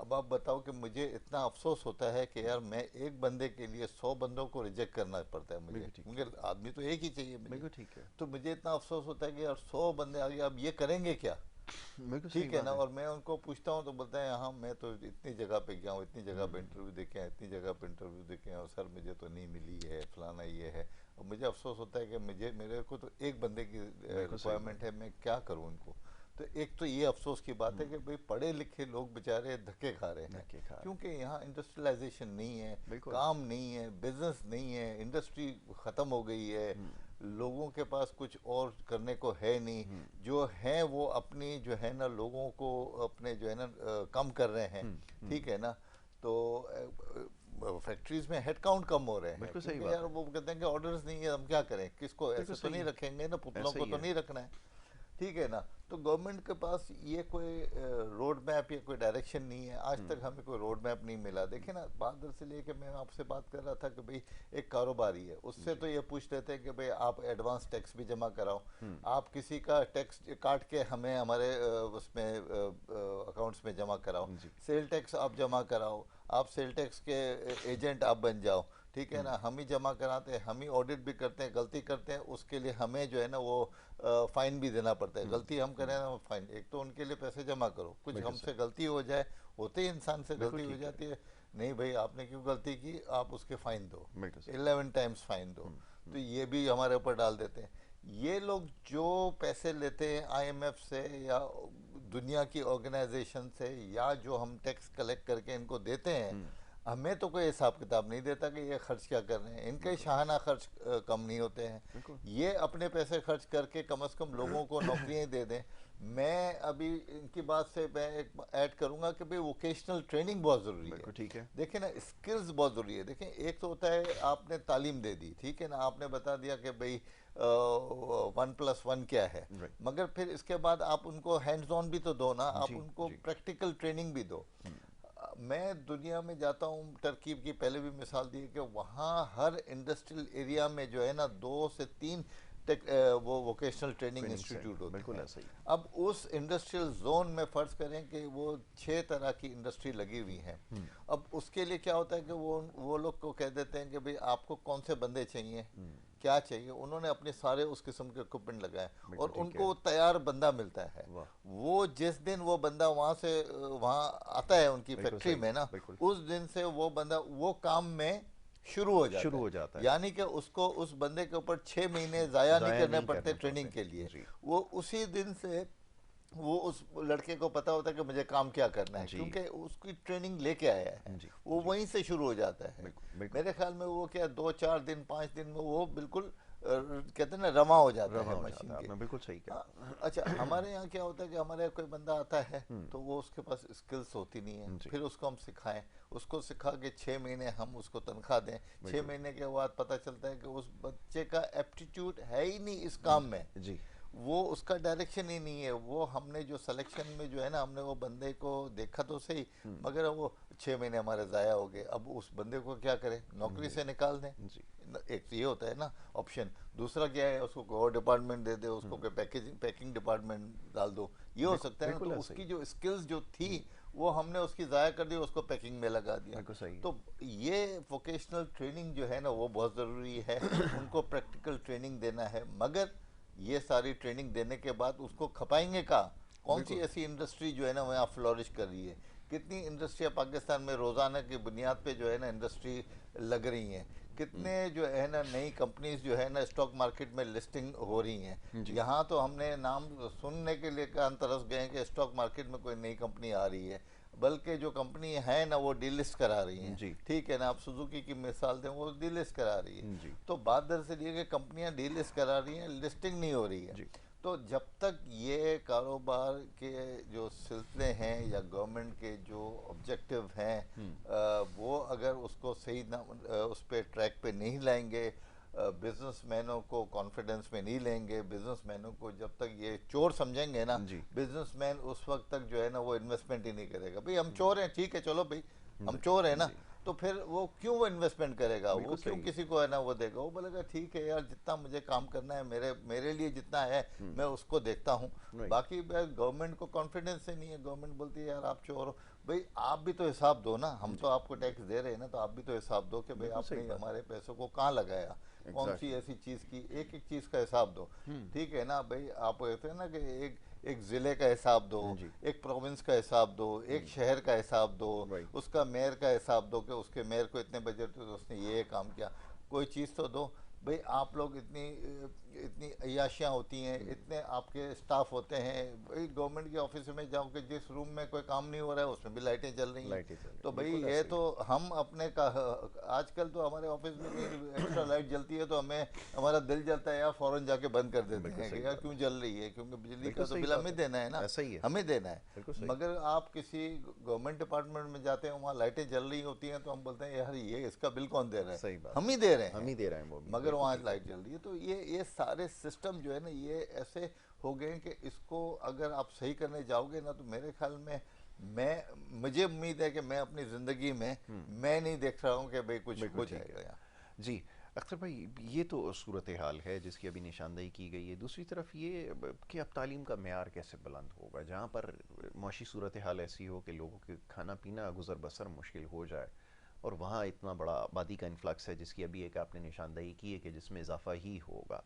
अब आप बताओ कि मुझे इतना अफसोस होता है कि यार मैं एक बंदे के लिए 100 बंदों को रिजेक्ट करना पड़ता है मुझे, मगर आदमी तो एक ही चाहिए मुझे। ठीक है। तो मुझे इतना अफसोस होता है कि यार 100 बंदे आ गए, अब ये करेंगे क्या? ठीक है ना। और मैं उनको पूछता हूँ तो बोलते हैं हाँ मैं तो इतनी जगह पे गया हूँ, इतनी जगह पे इंटरव्यू देखे हैं, इतनी जगह पे इंटरव्यू देखे हैं और सर मुझे तो नहीं मिली है, फलाना ये है। और मुझे अफसोस होता है कि मेरे को तो एक बंदे की रिक्वायरमेंट है, मैं क्या करूँ उनको। तो एक तो ये अफसोस की बात है कि भाई पढ़े लिखे लोग बेचारे धक्के खा रहे हैं क्योंकि यहाँ इंडस्ट्रियलाइजेशन नहीं है, काम नहीं है, बिजनेस नहीं है, इंडस्ट्री ख़त्म हो गई है, लोगों के पास कुछ और करने को है नहीं, जो है वो अपनी जो है ना लोगों को अपने जो है ना कम कर रहे हैं। ठीक है ना। तो फैक्ट्रीज में हेड काउंट कम हो रहे हैं क्योंकि यार वो कहते हैं कि ऑर्डर्स नहीं है, हम क्या करें, किसको ऐसे तो नहीं रखेंगे ना, पुतलों को तो नहीं रखना है। ठीक है ना। तो गवर्नमेंट के पास ये कोई रोड मैप या कोई डायरेक्शन नहीं है, आज तक हमें कोई रोड मैप नहीं मिला। देखिए ना, बहादुर से लेके मैं आपसे बात कर रहा था कि भाई एक कारोबारी है, उससे तो ये पूछ लेते हैं कि भाई आप एडवांस टैक्स भी जमा कराओ, आप किसी का टैक्स काट के हमें हमारे उसमें अकाउंट्स में जमा कराओ, सेल टैक्स आप जमा कराओ, आप सेल टैक्स के एजेंट आप बन जाओ। ठीक है ना। हम ही जमा कराते हैं, हम ही ऑडिट भी करते हैं, गलती करते हैं उसके लिए हमें जो है ना वो फाइन भी देना पड़ता है। गलती हम करें ना फाइन, एक तो उनके लिए पैसे जमा करो, कुछ हमसे गलती हो जाए, होते ही इंसान से गलती हो जाती है, नहीं भाई आपने क्यों गलती की, आप उसके फाइन दो, 11 टाइम्स फाइन दो। तो ये भी हमारे ऊपर डाल देते हैं। ये लोग जो पैसे लेते हैं IMF से या दुनिया की ऑर्गेनाइजेशन से, या जो हम टैक्स कलेक्ट करके इनको देते हैं, हमें तो कोई हिसाब किताब नहीं देता कि ये खर्च क्या कर रहे हैं। इनके शाहाना खर्च कम नहीं होते हैं, ये अपने पैसे खर्च करके कम से कम लोगों को नौकरियां दे दें। मैं अभी इनकी बात से मैं एक ऐड करूंगा कि भाई वोकेशनल ट्रेनिंग बहुत ज़रूरी है। ठीक है। देखिए ना, स्किल्स बहुत ज़रूरी है। देखें, एक तो होता है आपने तालीम दे दी, ठीक है ना, आपने बता दिया कि भाई 1+1 क्या है, मगर फिर इसके बाद आप उनको हैंड्स ऑन भी तो दो ना, आप उनको प्रैक्टिकल ट्रेनिंग भी दो। मैं दुनिया में जाता हूँ, टर्की की पहले भी मिसाल दी कि वहाँ हर इंडस्ट्रियल एरिया में जो है ना 2 से 3 वो वोकेशनल ट्रेनिंग इंस्टीट्यूट होते हैं। अब उस इंडस्ट्रियल जोन में फर्ज करें कि वो 6 तरह की इंडस्ट्री लगी हुई हैं। अब उसके लिए क्या होता है कि वो लोग को कह देते हैं कि भाई आपको कौन से बंदे चाहिए, क्या चाहिए, उन्होंने अपने सारे उस किस्म के इक्विपमेंट लगाए और उनको तैयार बंदा मिलता है। वो जिस दिन वो बंदा वहाँ आता है उनकी फैक्ट्री में ना, उस दिन से वो बंदा वो काम में शुरू हो जाता है। यानी कि उसको उस बंदे के ऊपर 6 महीने ज़ाया नहीं करने पड़ते ट्रेनिंग के लिए। वो उसी दिन से वो उस लड़के को पता होता है कि मुझे काम क्या करना है, क्योंकि उसकी ट्रेनिंग लेके आया है। वो वहीं से शुरू हो जाता है। मेरे ख्याल में वो क्या 2-4 दिन 5 दिन में वो बिल्कुल कहते हैं ना रमा हो जाता है मशीन के। बिल्कुल सही कहा। अच्छा, हमारे यहाँ क्या होता है कि हमारे यहाँ कोई बंदा आता है तो वो उसके पास स्किल्स होती नहीं है, फिर उसको हम सिखाएं, उसको सिखा के 6 महीने हम उसको तनख्वाह दें, 6 महीने के बाद पता चलता है कि उस बच्चे का एप्टीट्यूड है ही नहीं इस काम में जी, वो उसका डायरेक्शन ही नहीं है। वो हमने जो सिलेक्शन में जो है ना, हमने वो बंदे को देखा तो सही, मगर वो 6 महीने हमारे ज़ाया हो गए। अब उस बंदे को क्या करें, नौकरी से निकाल दें, एक तो ये होता है ना ऑप्शन। दूसरा क्या है, उसको कोई और डिपार्टमेंट दे दे, उसको कोई पैकिंग डिपार्टमेंट डाल दो, ये हो सकता है ना। तो उसकी जो स्किल्स जो थी वो हमने उसकी ज़ाया कर दी, उसको पैकिंग में लगा दिया। तो ये वोकेशनल ट्रेनिंग जो है ना वो बहुत ज़रूरी है। उनको प्रैक्टिकल ट्रेनिंग देना है, मगर ये सारी ट्रेनिंग देने के बाद उसको खपाएंगे का, कौन सी ऐसी इंडस्ट्री जो है ना वहाँ फ्लोरिश कर रही है। कितनी इंडस्ट्रियाँ पाकिस्तान में रोज़ाना की बुनियाद पे जो है ना इंडस्ट्री लग रही हैं, कितने जो है ना नई कंपनीज जो है ना स्टॉक मार्केट में लिस्टिंग हो रही हैं। यहाँ तो हमने नाम सुनने के लिए कान तरस गए हैं कि स्टॉक मार्केट में कोई नई कंपनी आ रही है, बल्कि जो कंपनी है ना वो डीलिस्ट करा रही हैं। ठीक है ना, आप सुजुकी की मिसाल दें, वो डीलिस्ट करा रही है। तो बात दरअसल ये कि कंपनियां डीलिस्ट करा रही हैं, लिस्टिंग नहीं हो रही है। तो जब तक ये कारोबार के जो सिलसिले हैं या गवर्नमेंट के जो ऑब्जेक्टिव हैं वो अगर उसको सही ना उस पर ट्रैक पे नहीं लाएंगे, बिजनेसमैनों को कॉन्फिडेंस में नहीं लेंगे, बिजनेसमैनों को जब तक ये चोर समझेंगे ना, बिजनेसमैन उस वक्त तक जो है ना वो इन्वेस्टमेंट ही नहीं करेगा। भाई हम चोर हैं, ठीक है, चलो भाई हम चोर है ना, तो फिर वो क्यों वो इन्वेस्टमेंट करेगा, वो क्यों किसी को है ना वो देगा, वो बोलेगा ठीक है यार जितना मुझे काम करना है मेरे लिए जितना है मैं उसको देखता हूँ। बाकी गवर्नमेंट को कॉन्फिडेंस ही नहीं है, गवर्नमेंट बोलती है यार आप चोर हो। भाई आप भी तो हिसाब दो ना, हम तो आपको टैक्स दे रहे हैं ना, तो आप भी तो हिसाब दो कि भाई आपने हमारे पैसों को कहाँ लगाया, कौन सी ऐसी चीज़ की, एक एक चीज़ का हिसाब दो। ठीक है ना भाई, आप कहते हैं ना कि एक ज़िले का हिसाब दो, एक प्रोविंस का हिसाब दो, एक शहर का हिसाब दो, उसका मेयर का हिसाब दो कि उसके मेयर को इतने बजट थे तो उसने ये काम किया, कोई चीज़ तो दो। भाई आप लोग इतनी अय्याशियाँ होती हैं, इतने आपके स्टाफ होते हैं, भाई गवर्नमेंट के ऑफिस में जाओ कि जिस रूम में कोई काम नहीं हो रहा है उसमें भी लाइटें चल रही हैं, तो भाई ये तो हम अपने का आजकल तो हमारे ऑफिस में एक्स्ट्रा लाइट जलती है तो हमें हमारा दिल जलता है यार फ़ौरन जाके बंद कर देते हैं कि यार क्यों जल रही है, क्योंकि बिजली का तो बिल हमें देना है ना, हमें देना है। मगर आप किसी गवर्नमेंट डिपार्टमेंट में जाते हैं वहाँ लाइटें जल रही होती हैं तो हम बोलते हैं यार ये इसका बिल कौन दे रहा है, हम ही दे रहे हैं, मगर वहाँ लाइट जल रही है। तो ये सारे सिस्टम जो है ना ये ऐसे हो गए कि इसको अगर आप सही करने जाओगे ना तो मेरे ख्याल में मुझे उम्मीद है कि मैं अपनी ज़िंदगी में मैं नहीं देख रहा हूँ कि भाई कुछ हो जाएगा यहाँ। जी अख्तर भाई, ये तो सूरत हाल है जिसकी अभी निशानदेही की गई है। दूसरी तरफ ये कि अब तालीम का मेयार कैसे बुलंद होगा, जहाँ पर मुआशी सूरत हाल ऐसी हो कि लोगों के खाना पीना गुजर बसर मुश्किल हो जाए, और वहाँ इतना बड़ा आबादी का इन्फ्लक्स है जिसकी अभी एक आपने निशानदेही की है कि जिसमें इजाफा ही होगा,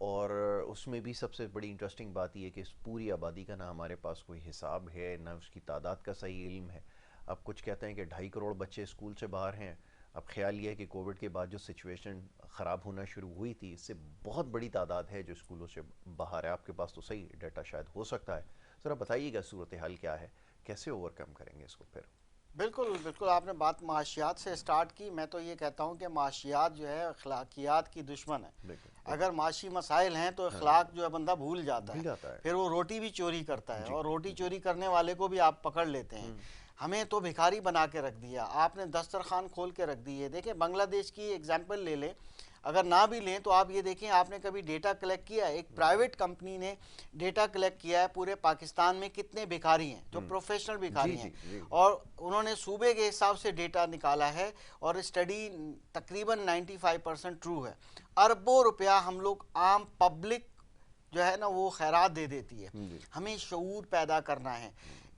और उसमें भी सबसे बड़ी इंटरेस्टिंग बात यह है कि इस पूरी आबादी का ना हमारे पास कोई हिसाब है, ना उसकी तादाद का सही इल्म है। अब कुछ कहते हैं कि 2.5 करोड़ बच्चे स्कूल से बाहर हैं। अब ख्याल ये है कि कोविड के बाद जो सिचुएशन ख़राब होना शुरू हुई थी, इससे बहुत बड़ी तादाद है जो स्कूलों से बाहर है। आपके पास तो सही डाटा शायद हो सकता है, ज़रा बताइएगा सूरत हाल क्या है, कैसे ओवरकम करेंगे इसको फिर। बिल्कुल बिल्कुल, आपने बात माशियात से स्टार्ट की। मैं तो ये कहता हूँ कि माशियात जो है अखलाकियात की दुश्मन है। अगर माशी मसाइल हैं तो अखलाक जो है बंदा भूल जाता है, फिर वो रोटी भी चोरी करता है, और रोटी चोरी करने वाले को भी आप पकड़ लेते हैं। हमें तो भिखारी बना के रख दिया, आपने दस्तरखान खोल के रख दी है। देखिए बांग्लादेश की एग्जाम्पल ले लें, अगर ना भी लें तो आप ये देखें, आपने कभी डेटा कलेक्ट किया, एक प्राइवेट कंपनी ने डेटा कलेक्ट किया है पूरे पाकिस्तान में कितने भिखारी हैं जो प्रोफेशनल भिखारी हैं, और उन्होंने सूबे के हिसाब से डेटा निकाला है, और स्टडी तकरीबन 95% ट्रू है। अरबों रुपया हम लोग आम पब्लिक जो है ना वो खैरात दे देती है। हमें शऊर पैदा करना है,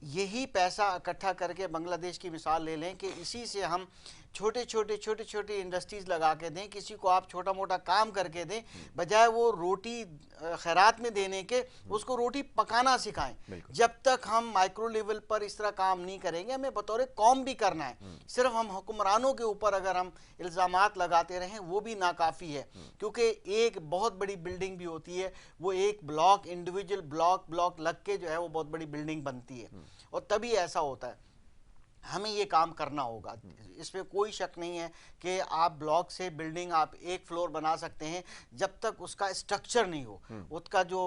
यही पैसा इकट्ठा करके बांग्लादेश की मिसाल ले लें कि इसी से हम छोटे छोटे इंडस्ट्रीज़ लगा के दें, किसी को आप छोटा मोटा काम करके दें, बजाय वो रोटी खैरात में देने के उसको रोटी पकाना सिखाएं। जब तक हम माइक्रो लेवल पर इस तरह काम नहीं करेंगे, हमें बतौर कौम भी करना है। सिर्फ हम हुक्मरानों के ऊपर अगर हम इल्ज़ामात लगाते रहें वो भी नाकाफ़ी है, क्योंकि एक बहुत बड़ी बिल्डिंग भी होती है, वो एक ब्लॉक इंडिविजुअल ब्लॉक लग के जो है वो बहुत बड़ी बिल्डिंग बनती है, और तभी ऐसा होता है। हमें ये काम करना होगा, इसमें कोई शक नहीं है कि आप ब्लॉक से बिल्डिंग आप एक फ्लोर बना सकते हैं, जब तक उसका स्ट्रक्चर नहीं हो, उसका जो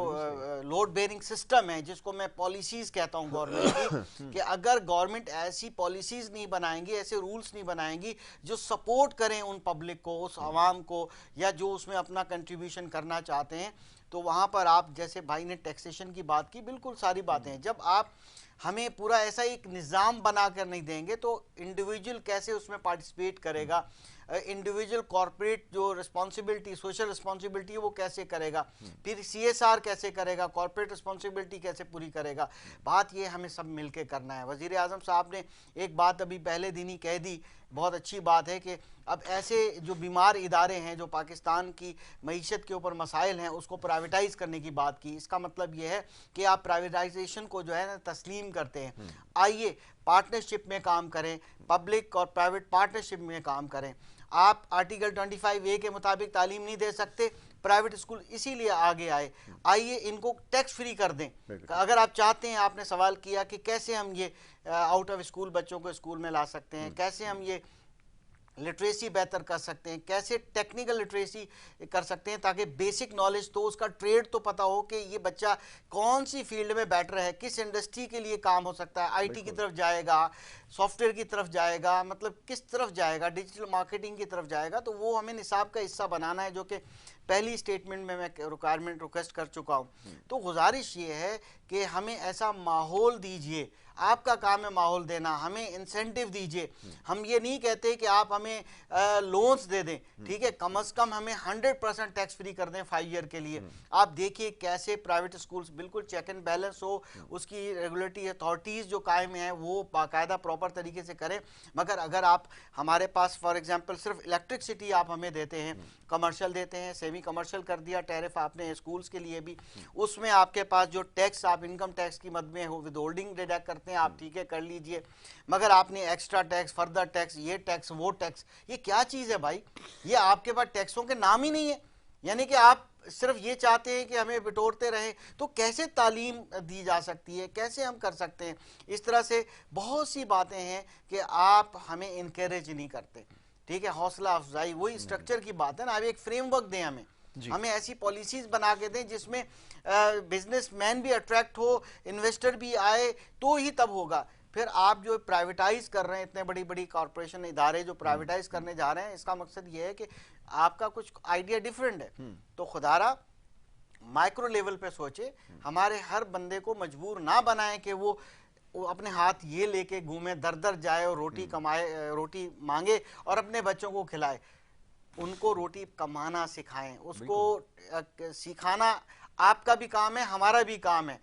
लोड बेयरिंग सिस्टम है, जिसको मैं पॉलिसीज़ कहता हूँ गवर्नमेंट की, कि अगर गवर्नमेंट ऐसी पॉलिसीज़ नहीं बनाएंगी, ऐसे रूल्स नहीं बनाएंगी जो सपोर्ट करें उन पब्लिक को, उस आवाम को, या जो उसमें अपना कंट्रीब्यूशन करना चाहते हैं, तो वहाँ पर आप, जैसे भाई ने टैक्सेशन की बात की, बिल्कुल सारी बातें हैं। जब आप हमें पूरा ऐसा एक निज़ाम बना कर नहीं देंगे तो इंडिविजुअल कैसे उसमें पार्टिसिपेट करेगा, इंडिविजुअल कॉर्पोरेट जो रिस्पॉन्सिबिलिटी, सोशल रिस्पॉन्सिबिलिटी है वो कैसे करेगा, फिर CSR कैसे करेगा, कॉर्पोरेट रिस्पॉन्सिबिलिटी कैसे पूरी करेगा। बात ये हमें सब मिलके करना है। वज़ीर आज़म साहब ने एक बात अभी पहले दिन ही कह दी, बहुत अच्छी बात है, कि अब ऐसे जो बीमार इदारे हैं जो पाकिस्तान की मईशत के ऊपर मसाइल हैं उसको प्राइवेटाइज़ करने की बात की। इसका मतलब ये है कि आप प्राइवेटाइजेशन को जो है ना तस्लीम करते हैं। आइए पार्टनरशिप में काम करें, पब्लिक और प्राइवेट पार्टनरशिप में काम करें। आप आर्टिकल 25A के मुताबिक तालीम नहीं दे सकते, प्राइवेट स्कूल इसीलिए आगे आए, आइए इनको टैक्स फ्री कर दें। अगर आप चाहते हैं, आपने सवाल किया कि कैसे हम ये आउट ऑफ स्कूल बच्चों को स्कूल में ला सकते हैं, कैसे हम ये लिटरेसी बेहतर कर सकते हैं, कैसे टेक्निकल लिटरेसी कर सकते हैं, ताकि बेसिक नॉलेज तो उसका ट्रेड तो पता हो कि ये बच्चा कौन सी फील्ड में बेटर है, किस इंडस्ट्री के लिए काम हो सकता है, IT की तरफ जाएगा, सॉफ्टवेयर की तरफ जाएगा, मतलब किस तरफ जाएगा, डिजिटल मार्केटिंग की तरफ जाएगा। तो वो हमें निसाब का हिस्सा बनाना है, जो कि पहली स्टेटमेंट में मैं रिक्वायरमेंट रिक्वेस्ट कर चुका हूँ। तो गुजारिश ये है कि हमें ऐसा माहौल दीजिए, आपका काम है माहौल देना, हमें इंसेंटिव दीजिए। हम ये नहीं कहते कि आप हमें लोन्स दे दें, ठीक है, कम से कम हमें 100% टैक्स फ्री कर दें 5 ईयर के लिए। आप देखिए कैसे प्राइवेट स्कूल्स बिल्कुल चेक एंड बैलेंस हो, उसकी रेगुलेटरी अथॉरिटीज़ जो कायम हैं वो बाकायदा प्रॉपर तरीके से करें। मगर अगर आप हमारे पास फॉर एग्जांपल सिर्फ इलेक्ट्रिसिटी आप हमें देते हैं, कमर्शियल देते हैं, सेमी कमर्शियल कर दिया टैरिफ आपने स्कूल्स के लिए भी, उसमें आपके पास जो टैक्स आप इनकम टैक्स की मद में हो विद होल्डिंग डिडक्ट करते हैं आप, ठीक है कर लीजिए, मगर आपने एक्स्ट्रा टैक्स, फर्दर टैक्स, ये टैक्स वो टैक्स, ये क्या चीज़ है भाई? ये आपके पास टैक्सों के नाम ही नहीं है। यानी कि आप सिर्फ ये चाहते हैं कि हमें बिटोरते रहे, तो कैसे तालीम दी जा सकती है, कैसे हम कर सकते हैं? इस तरह से बहुत सी बातें हैं कि आप हमें इनकरेज नहीं करते, ठीक है, हौसला अफजाई, वही स्ट्रक्चर की बात है ना। आप एक फ्रेमवर्क दें हमें ऐसी पॉलिसीज बना के दें जिसमें बिजनेसमैन भी अट्रैक्ट हो, इन्वेस्टर भी आए, तो ही तब होगा। फिर आप जो प्राइवेटाइज कर रहे हैं, इतने बड़ी बड़ी कॉरपोरेशन इदारे जो प्राइवेटाइज करने जा रहे हैं, इसका मकसद ये है कि आपका कुछ आइडिया डिफरेंट है। तो खुदारा माइक्रो लेवल पे सोचे, हमारे हर बंदे को मजबूर ना बनाए कि वो अपने हाथ ये लेके घूमे, दर दर जाए और रोटी कमाए, रोटी मांगे और अपने बच्चों को खिलाए। उनको रोटी कमाना सिखाएं, उसको सिखाना आपका भी काम है, हमारा भी काम है।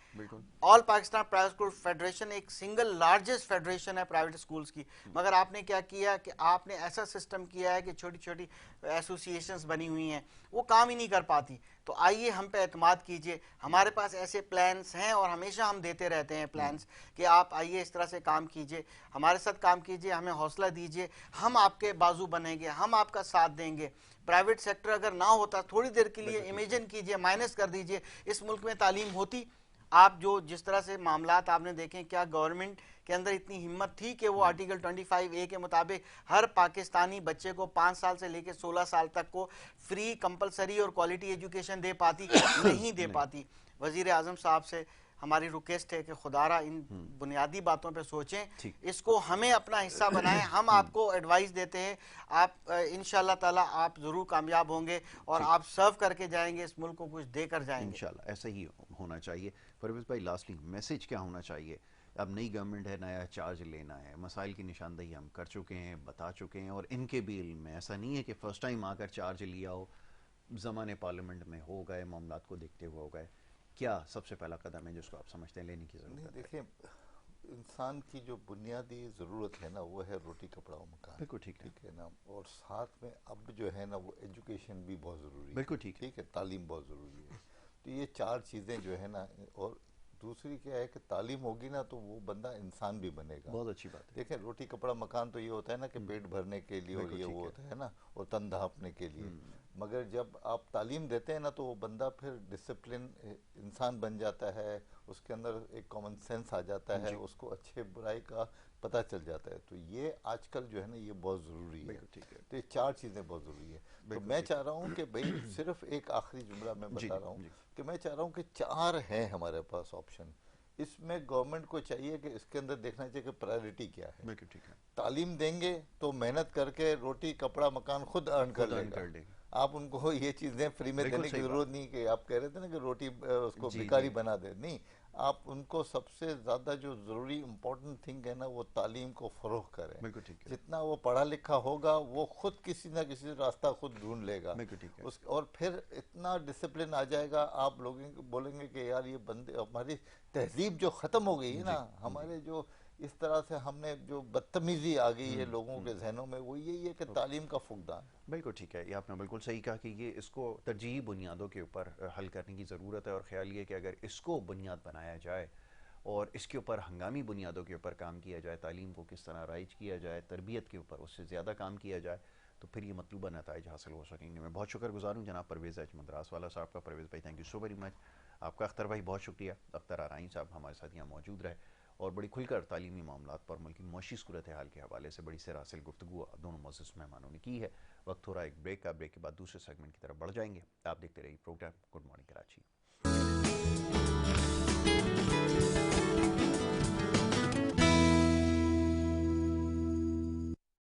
All Pakistan private school federation एक सिंगल लार्जेस्ट फेडरेशन है प्राइवेट स्कूल्स की, मगर आपने क्या किया कि आपने ऐसा सिस्टम किया है कि छोटी छोटी एसोसिएशंस बनी हुई हैं, वो काम ही नहीं कर पाती। तो आइए हम पे एतमाद कीजिए, हमारे पास ऐसे प्लान्स हैं और हमेशा हम देते रहते हैं प्लान्स कि आप आइए इस तरह से काम कीजिए, हमारे साथ काम कीजिए, हमें हौसला दीजिए, हम आपके बाजू बनेंगे, हम आपका साथ देंगे। प्राइवेट सेक्टर अगर ना होता, थोड़ी देर के लिए इमेजिन कीजिए, माइनस कर दीजिए, इस मुल्क में तालीम होती? आप जो जिस तरह से मामलात आपने देखें, क्या गवर्नमेंट के अंदर इतनी हिम्मत थी कि वो आर्टिकल 25A के मुताबिक हर पाकिस्तानी बच्चे को 5 साल से लेकर 16 साल तक को फ्री कंपलसरी और क्वालिटी एजुकेशन दे पाती? नहीं दे पाती। वजीर आजम साहब से हमारी रिक्वेस्ट है कि खुदारा इन बुनियादी बातों पे सोचें, इसको हमें अपना हिस्सा बनाएं। हम आपको एडवाइस देते हैं, आप इंशाल्लाह ताला आप ज़रूर कामयाब होंगे और आप सर्व करके जाएंगे, इस मुल्क को कुछ देकर जाएंगे इंशाल्लाह। ऐसा ही होना चाहिए। परवेज़ भाई, लास्टली मैसेज क्या होना चाहिए? अब नई गवर्नमेंट है, नया चार्ज लेना है, मसाइल की निशानदही हम कर चुके हैं, बता चुके हैं, और इनके भी इल्म में ऐसा नहीं है कि फ़र्स्ट टाइम आकर चार्ज लिया हो, ज़माने पार्लियामेंट में हो गए, मामलात को देखते हुए हो गए। क्या सबसे पहला कदम है जिसको आप समझते हैं लेने की ज़रूरत है? देखिए, इंसान की जो बुनियादी ज़रूरत है ना, वो है रोटी कपड़ा और मकान। बिल्कुल ठीक है ना। और साथ में अब जो है ना, वो एजुकेशन भी बहुत ज़रूरी है। बिल्कुल ठीक है, तालीम बहुत ज़रूरी है। तो ये 4 चीज़ें जो है ना, और दूसरी क्या है कि तालीम होगी ना तो वो बंदा इंसान भी बनेगा। बहुत अच्छी बात है। देखें, रोटी कपड़ा मकान तो ये होता है ना कि पेट भरने के लिए, और ये वो होता है ना, और तन ढांपने के लिए। मगर जब आप तालीम देते हैं ना तो वो बंदा फिर डिसिप्लिन इंसान बन जाता है, उसके अंदर एक कॉमन सेंस आ जाता है, उसको अच्छे बुराई का पता चल जाता है। तो ये आजकल जो है ना, ये बहुत ज़रूरी है। तो ये 4 चीज़ें बहुत ज़रूरी है। तो मैं चाह रहा हूँ कि भाई, सिर्फ एक आखिरी जुमला मैं बता रहा हूँ कि मैं चाह रहा हूँ कि 4 हैं हमारे पास ऑप्शन। इसमें गवर्नमेंट को चाहिए कि इसके अंदर देखना चाहिए कि प्रायोरिटी क्या है। ठीक है। तालीम देंगे तो मेहनत करके रोटी कपड़ा मकान खुद अर्न कर लेगा। आप उनको ये चीज़ें फ्री में देने की जरूरत नहीं कि आप कह रहे थे ना कि रोटी उसको भिखारी बना दे। नहीं, आप उनको सबसे ज़्यादा जो ज़रूरी इम्पोर्टेंट थिंग है ना, वो तालीम को फ़रोग़ करें। बिल्कुल ठीक है। जितना वो पढ़ा लिखा होगा, वो खुद किसी ना किसी रास्ता खुद ढूंढ लेगा। बिल्कुल ठीक है। और फिर इतना डिसिप्लिन आ जाएगा, आप लोग बोलेंगे कि यार ये बंदे, हमारी तहजीब जो ख़त्म हो गई है ना, हमारे जो इस तरह से हमने जो बदतमीजी आ गई है लोगों के जहनों में, वो यही है कि तालीम का फुकदान। बिल्कुल ठीक है, ये आपने बिल्कुल सही कहा कि ये इसको तरजीही बुनियादों के ऊपर हल करने की ज़रूरत है। और ख्याल ये कि अगर इसको बुनियाद बनाया जाए और इसके ऊपर हंगामी बुनियादों के ऊपर काम किया जाए, तालीम को किस तरह राइज किया जाए, तरबियत के ऊपर उससे ज़्यादा काम किया जाए, तो फिर ये मतलूबा नताइज हासिल हो सकेंगे। मैं बहुत शुक्रगुजार हूँ जनाब परवेज़ एच मद्रासवाला साहब का। परवेज़ भाई, thank you so very much. आपका अख्तर भाई, बहुत शुक्रिया। अख्तर आराइन साहब हमारे साथ यहाँ मौजूद रहे और बड़ी खुलकर तालीमी मामलात पर मुल्क की मुआशी सूरत हाल के हवाले से बड़ी सरासिल गुफ्तगू दोनों मुअज़्ज़ज़ मेहमानों ने की है। वक्त हो रहा है एक ब्रेक का। ब्रेक के बाद दूसरे सेगमेंट की तरफ बढ़ जाएंगे। आप देखते रहिए प्रोग्राम गुड मॉर्निंग कराची।